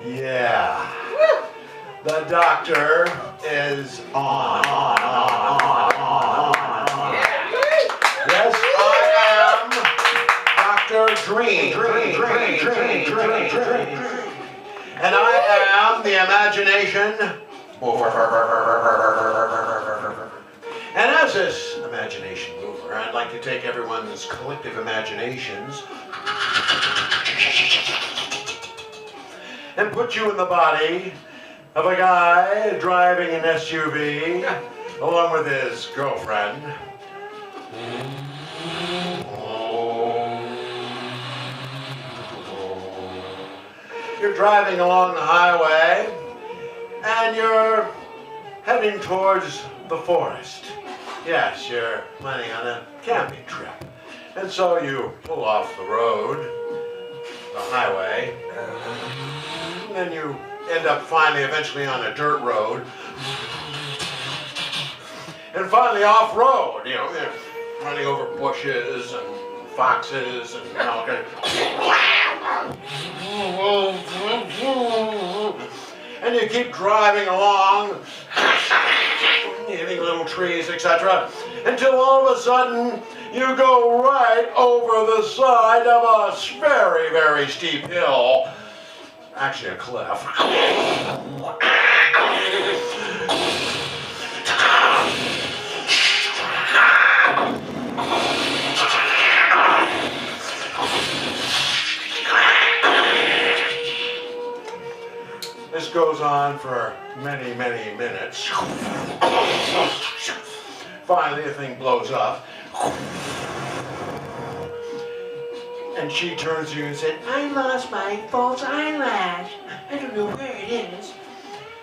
Yeah, the doctor is on. Yes, I am Dr. Dreame. And I am the imagination. And as this imagination mover, I'd like to take everyone's collective imaginations and put you in the body of a guy driving an SUV along with his girlfriend. You're driving along the highway and you're heading towards the forest. Yes, you're planning on a camping trip. And so you pull off the road, the highway, and then you end up eventually on a dirt road, and finally off-road, you're running over bushes and foxes and all kind of... And you keep driving along, hitting little trees, etc., until all of a sudden you go right over the side of a very, very steep hill. Actually, a cliff. This goes on for many, many minutes. Finally, the thing blows up. And she turns to you and said, "I lost my false eyelash. I don't know where it is."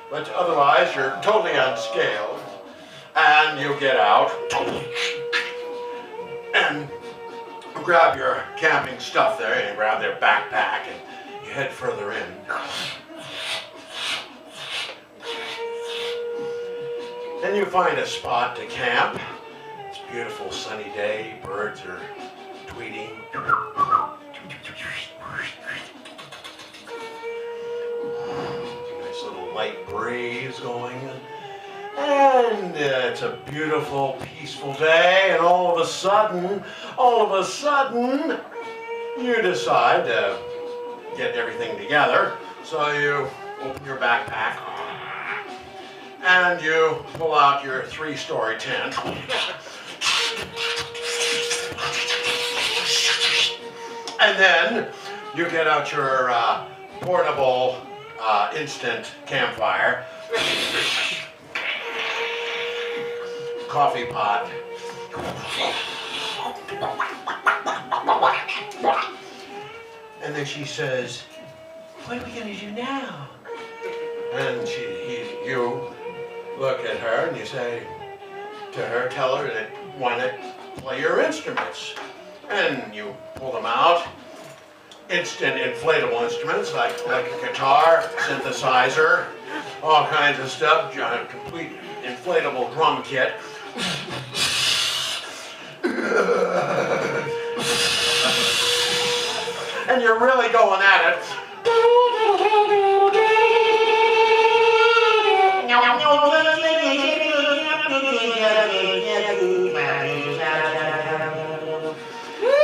But otherwise, you're totally unscaled. And you get out and grab your camping stuff there, and you grab their backpack, and you head further in. Then you find a spot to camp. It's a beautiful sunny day. Birds are tweeting. Nice little light breeze going. And it's a beautiful, peaceful day. And all of a sudden, you decide to get everything together. So you open your backpack and you pull out your 3-story tent. And then you get out your portable instant campfire, coffee pot, and then she says, "What are we going to do now?" And you look at her and you say to her, tell her that why not play your instruments. And you pull them out, instant inflatable instruments like a guitar, synthesizer, all kinds of stuff, complete inflatable drum kit. and you're really going at it.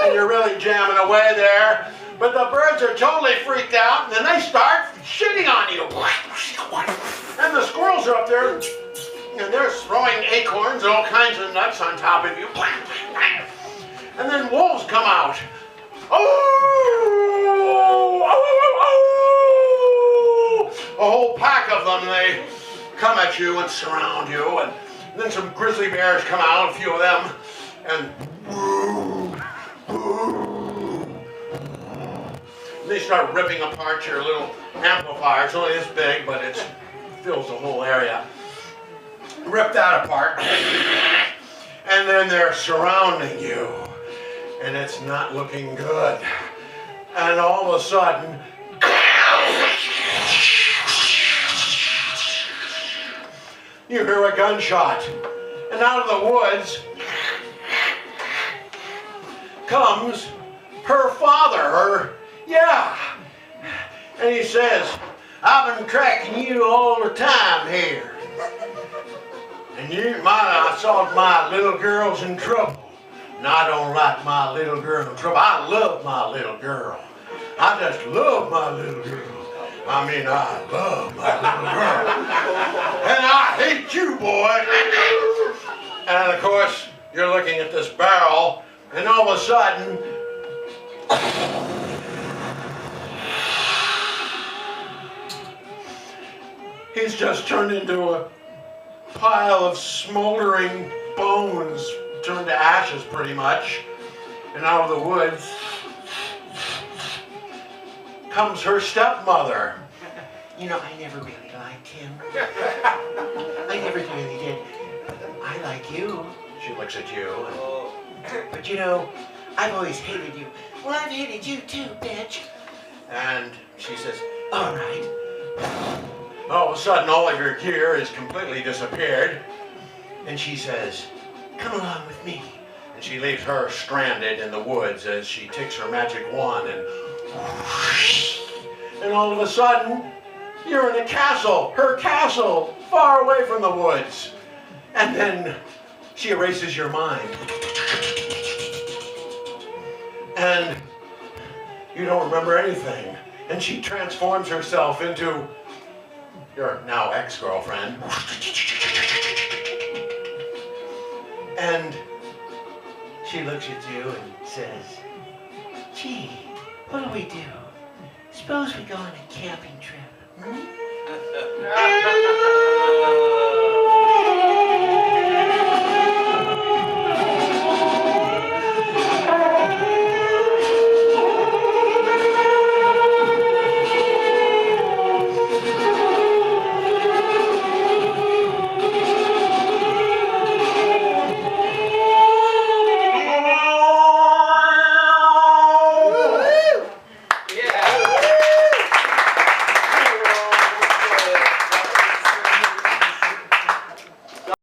And you're really jamming away there, but the birds are totally freaked out, and then they start shitting on you. And the squirrels are up there, and they're throwing acorns and all kinds of nuts on top of you. And then wolves come out. Oh! A whole pack of them, they come at you and surround you, and then some grizzly bears come out, a few of them, and they start ripping apart your little amplifier. It's only this big, but it fills the whole area. Rip that apart, and then they're surrounding you, and it's not looking good. And all of a sudden, you hear a gunshot, and out of the woods comes her father, and he says, "I've been tracking you all the time here, and I thought my little girl's in trouble. And I don't like my little girl in trouble. I love my little girl. I just love my little girl. I mean, I love my little girl. And I hate you, boy." And of course, you're looking at this barrel, and all of a sudden, he's just turned into a pile of smoldering bones, turned to ashes pretty much. And out of the woods comes her stepmother. "You know, I never really liked him. I never really did. I like you." She looks at you. "But you know, I've always hated you." "Well, I've hated you too, bitch." And she says, "All right." All of a sudden, all of your gear is completely disappeared. And she says, "Come along with me." And she leaves her stranded in the woods as she takes her magic wand and all of a sudden, you're in a castle, her castle, far away from the woods. And then she erases your mind. And you don't remember anything. And she transforms herself into your now ex-girlfriend. And she looks at you and says, "Gee, what do we do? Suppose we go on a camping trip, hmm?"